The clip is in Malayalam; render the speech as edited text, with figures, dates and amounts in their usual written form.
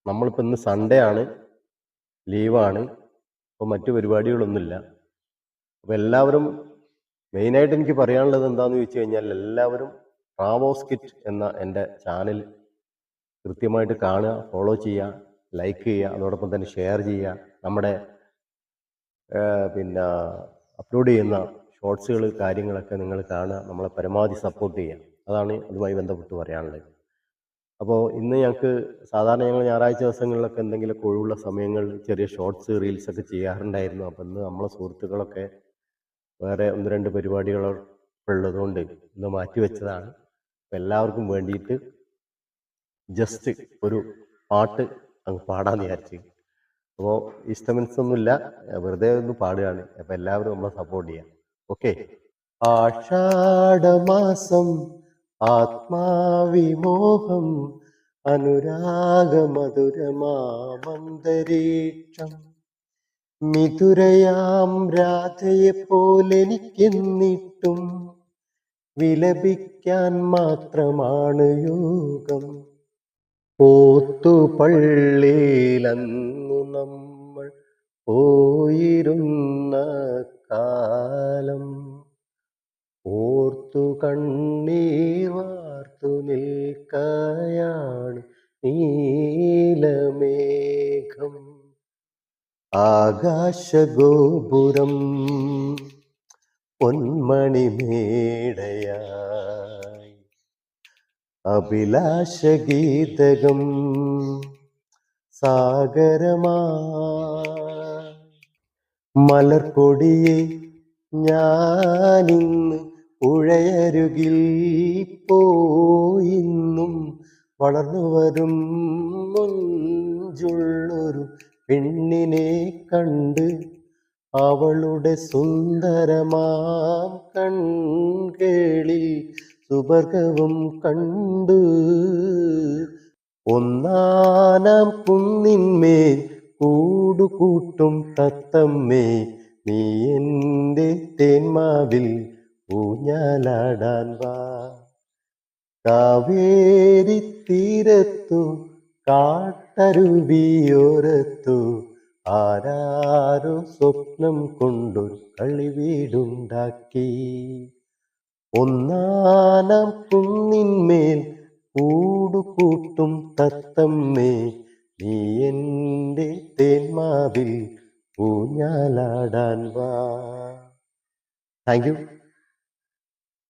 നമ്മളിപ്പോൾ ഇന്ന് സൺഡേ ആണ്, ലീവാണ്. അപ്പോൾ മറ്റു പരിപാടികളൊന്നുമില്ല. അപ്പോൾ എല്ലാവരും മെയിനായിട്ട് എനിക്ക് പറയാനുള്ളത് എന്താണെന്ന് ചോദിച്ചു കഴിഞ്ഞാൽ, എല്ലാവരും റാവോസ് കിറ്റ് എന്ന എൻ്റെ ചാനൽ കൃത്യമായിട്ട് കാണുക, ഫോളോ ചെയ്യുക, ലൈക്ക് ചെയ്യുക, അതോടൊപ്പം തന്നെ ഷെയർ ചെയ്യുക. നമ്മുടെ പിന്നെ അപ്ലോഡ് ചെയ്യുന്ന ഷോർട്സുകൾ കാര്യങ്ങളൊക്കെ നിങ്ങൾ കാണുക, നമ്മളെ പരമാവധി സപ്പോർട്ട് ചെയ്യുക. അതാണ് അതുമായി ബന്ധപ്പെട്ട് പറയാനുള്ളത്. അപ്പോൾ ഇന്ന് ഞങ്ങൾക്ക് സാധാരണ ഞങ്ങൾ ഞായറാഴ്ച ദിവസങ്ങളിലൊക്കെ എന്തെങ്കിലുമൊക്കെ ഒഴിവുള്ള സമയങ്ങളിൽ ചെറിയ ഷോർട്സ് റീൽസൊക്കെ ചെയ്യാറുണ്ടായിരുന്നു. അപ്പോൾ ഇന്ന് നമ്മളെ സുഹൃത്തുക്കളൊക്കെ വേറെ ഒന്ന് രണ്ട് പരിപാടികളൊക്കെ ഉള്ളതുകൊണ്ട് ഇന്ന് മാറ്റിവെച്ചതാണ്. അപ്പോൾ എല്ലാവർക്കും വേണ്ടിയിട്ട് ജസ്റ്റ് ഒരു പാട്ട് അങ്ങ് പാടാന്ന് വിചാരിച്ച്. അപ്പോൾ ഇൻസ്ട്രുമെന്റ്സ് ഒന്നുമില്ല, വെറുതെ ഒന്ന് പാടുകയാണ്. അപ്പോൾ എല്ലാവരും നമ്മളെ സപ്പോർട്ട് ചെയ്യാം. ഓക്കെ. ആഷാഢമാസം ആത്മാവിമോഹം അനുരാഗമധുരമാമന്തരീക്ഷം മിഥുരയാം രാധയെ പോലെനിക്കെന്നിട്ടും വിലപിക്കാൻ മാത്രമാണ് യോഗം. പോത്തുപള്ളിയിലന്നു നമ്മൾ പോയിരുന്ന കാലം ഓർത്തു കണ്ണീർ വാർത്തു നിൽക്കയാണ് നീലമേഘം. ആകാശഗോപുരം പൊന്മണിമേടയായി അഭിലാഷഗീതകം സാഗരമായി മലർക്കൊടിയെ ഞാനിന്ന് പുഴയരുകിൽ പോയിന്നും വളർന്നു വരും മുഞ്ചുള്ളൊരു പെണ്ണിനെ കണ്ട് അവളുടെ സുന്ദരമാം കൺകളിൽ സുവർഗവും കണ്ടു. ഒന്നാനാം കുന്നിന്മേൽ കൂടുകൂട്ടും തത്തമ്മേ, നീ എൻ്റെ തേന്മാവിൽ ഊഞ്ഞാലാടാൻ വാ. കാവേരി തീരത്തു കാട്ടരുവിയോരത്തു ആരാരോ സ്വപ്നം കൊണ്ടൊരു കളിവീടുണ്ടാക്കി. ഒന്നാനാം കുന്നിന്മേൽ കൂടുകൂട്ടും തത്തമ്മേ, നീ എൻ്റെ തേന്മാവിൽ ഊഞ്ഞാലാടാൻ വാ. Thank you.